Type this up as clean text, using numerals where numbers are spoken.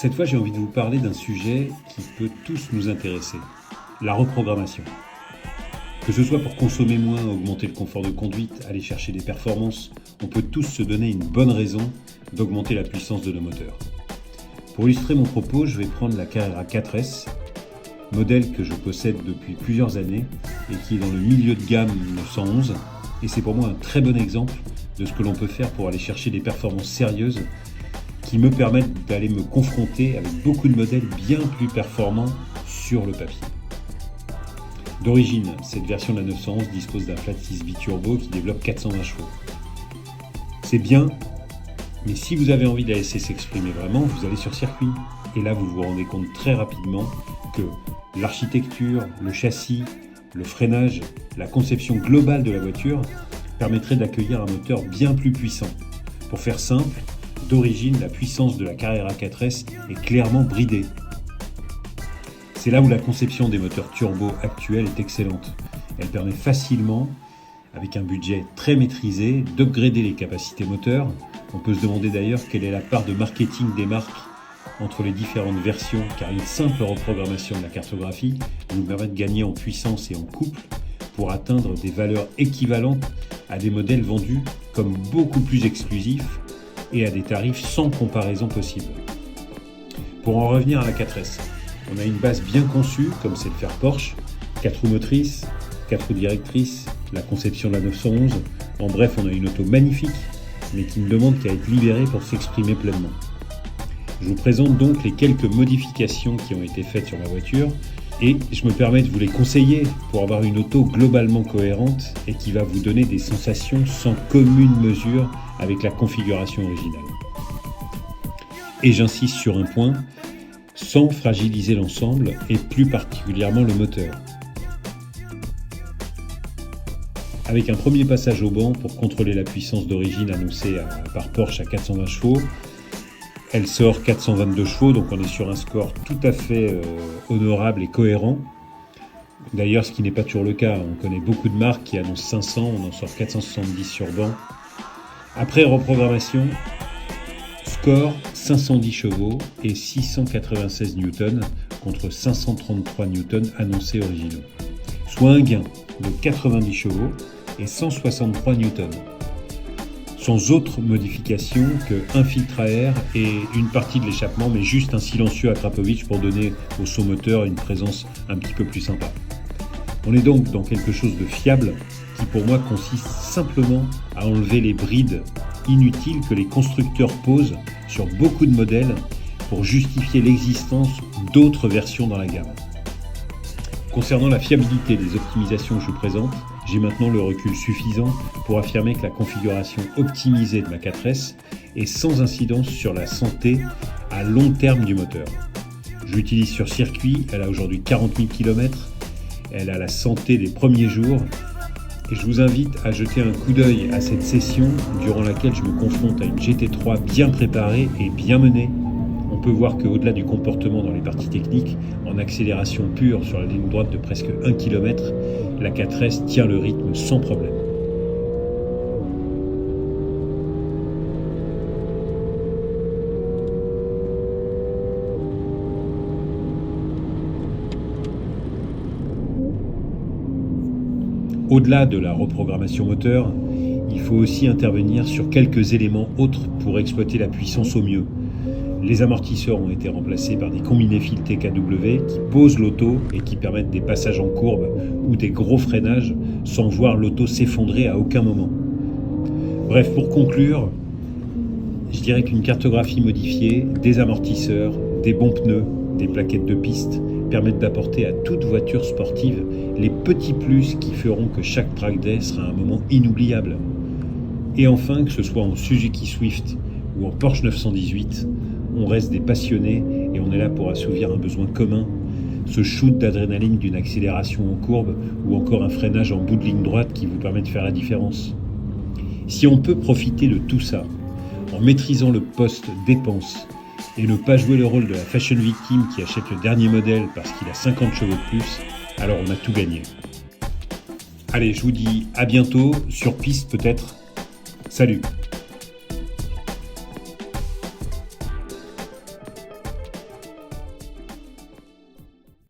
Cette fois, j'ai envie de vous parler d'un sujet qui peut tous nous intéresser, la reprogrammation. Que ce soit pour consommer moins, augmenter le confort de conduite, aller chercher des performances, on peut tous se donner une bonne raison d'augmenter la puissance de nos moteurs. Pour illustrer mon propos, je vais prendre la Carrera 4S, modèle que je possède depuis plusieurs années et qui est dans le milieu de gamme 911, et c'est pour moi un très bon exemple de ce que l'on peut faire pour aller chercher des performances sérieuses qui me permettent d'aller me confronter avec beaucoup de modèles bien plus performants sur le papier. D'origine, cette version de la 911 dispose d'un flat 6 biturbo qui développe 420 chevaux. C'est bien, mais si vous avez envie de la laisser s'exprimer vraiment, vous allez sur circuit. Et là, vous vous rendez compte très rapidement que l'architecture, le châssis, le freinage, la conception globale de la voiture permettrait d'accueillir un moteur bien plus puissant. Pour faire simple, d'origine, la puissance de la Carrera 4S est clairement bridée. C'est là où la conception des moteurs turbo actuels est excellente. Elle permet facilement, avec un budget très maîtrisé, d'upgrader les capacités moteurs. On peut se demander d'ailleurs quelle est la part de marketing des marques entre les différentes versions, car une simple reprogrammation de la cartographie nous permet de gagner en puissance et en couple pour atteindre des valeurs équivalentes à des modèles vendus comme beaucoup plus exclusifs et à des tarifs sans comparaison possible. Pour en revenir à la 4S, on a une base bien conçue, comme c'est le faire Porsche, 4 roues motrices, 4 roues directrices, la conception de la 911. En bref, on a une auto magnifique, mais qui ne demande qu'à être libérée pour s'exprimer pleinement. Je vous présente donc les quelques modifications qui ont été faites sur ma voiture, et je me permets de vous les conseiller pour avoir une auto globalement cohérente et qui va vous donner des sensations sans commune mesure avec la configuration originale. Et j'insiste sur un point, sans fragiliser l'ensemble et plus particulièrement le moteur. Avec un premier passage au banc pour contrôler la puissance d'origine annoncée par Porsche à 420 chevaux, elle sort 422 chevaux, donc on est sur un score tout à fait honorable et cohérent. D'ailleurs, ce qui n'est pas toujours le cas, on connaît beaucoup de marques qui annoncent 500, on en sort 470 sur banc. Après reprogrammation, score 510 chevaux et 696 newtons contre 533 newtons annoncés originaux, soit un gain de 90 chevaux et 163 newtons. Sans autre modification qu'un filtre à air et une partie de l'échappement, mais juste un silencieux Akrapovic pour donner au son moteur une présence un petit peu plus sympa. On est donc dans quelque chose de fiable qui pour moi consiste simplement à enlever les brides inutiles que les constructeurs posent sur beaucoup de modèles pour justifier l'existence d'autres versions dans la gamme. Concernant la fiabilité des optimisations que je présente, j'ai maintenant le recul suffisant pour affirmer que la configuration optimisée de ma 4S est sans incidence sur la santé à long terme du moteur. Je l'utilise sur circuit, elle a aujourd'hui 40 000 km, elle a la santé des premiers jours et je vous invite à jeter un coup d'œil à cette session durant laquelle je me confronte à une GT3 bien préparée et bien menée. On peut voir qu'au-delà du comportement dans les parties techniques, en accélération pure sur la ligne droite de presque 1 km, la 4S tient le rythme sans problème. Au-delà de la reprogrammation moteur, il faut aussi intervenir sur quelques éléments autres pour exploiter la puissance au mieux. Les amortisseurs ont été remplacés par des combinés filetés KW qui posent l'auto et qui permettent des passages en courbe ou des gros freinages sans voir l'auto s'effondrer à aucun moment. Bref, pour conclure, je dirais qu'une cartographie modifiée, des amortisseurs, des bons pneus, des plaquettes de piste permettent d'apporter à toute voiture sportive les petits plus qui feront que chaque track day sera un moment inoubliable. Et enfin, que ce soit en Suzuki Swift ou en Porsche 918, on reste des passionnés et on est là pour assouvir un besoin commun, ce shoot d'adrénaline d'une accélération en courbe ou encore un freinage en bout de ligne droite qui vous permet de faire la différence. Si on peut profiter de tout ça, en maîtrisant le poste dépense et ne pas jouer le rôle de la fashion victime qui achète le dernier modèle parce qu'il a 50 chevaux de plus, alors on a tout gagné. Allez, je vous dis à bientôt, sur piste peut-être. Salut!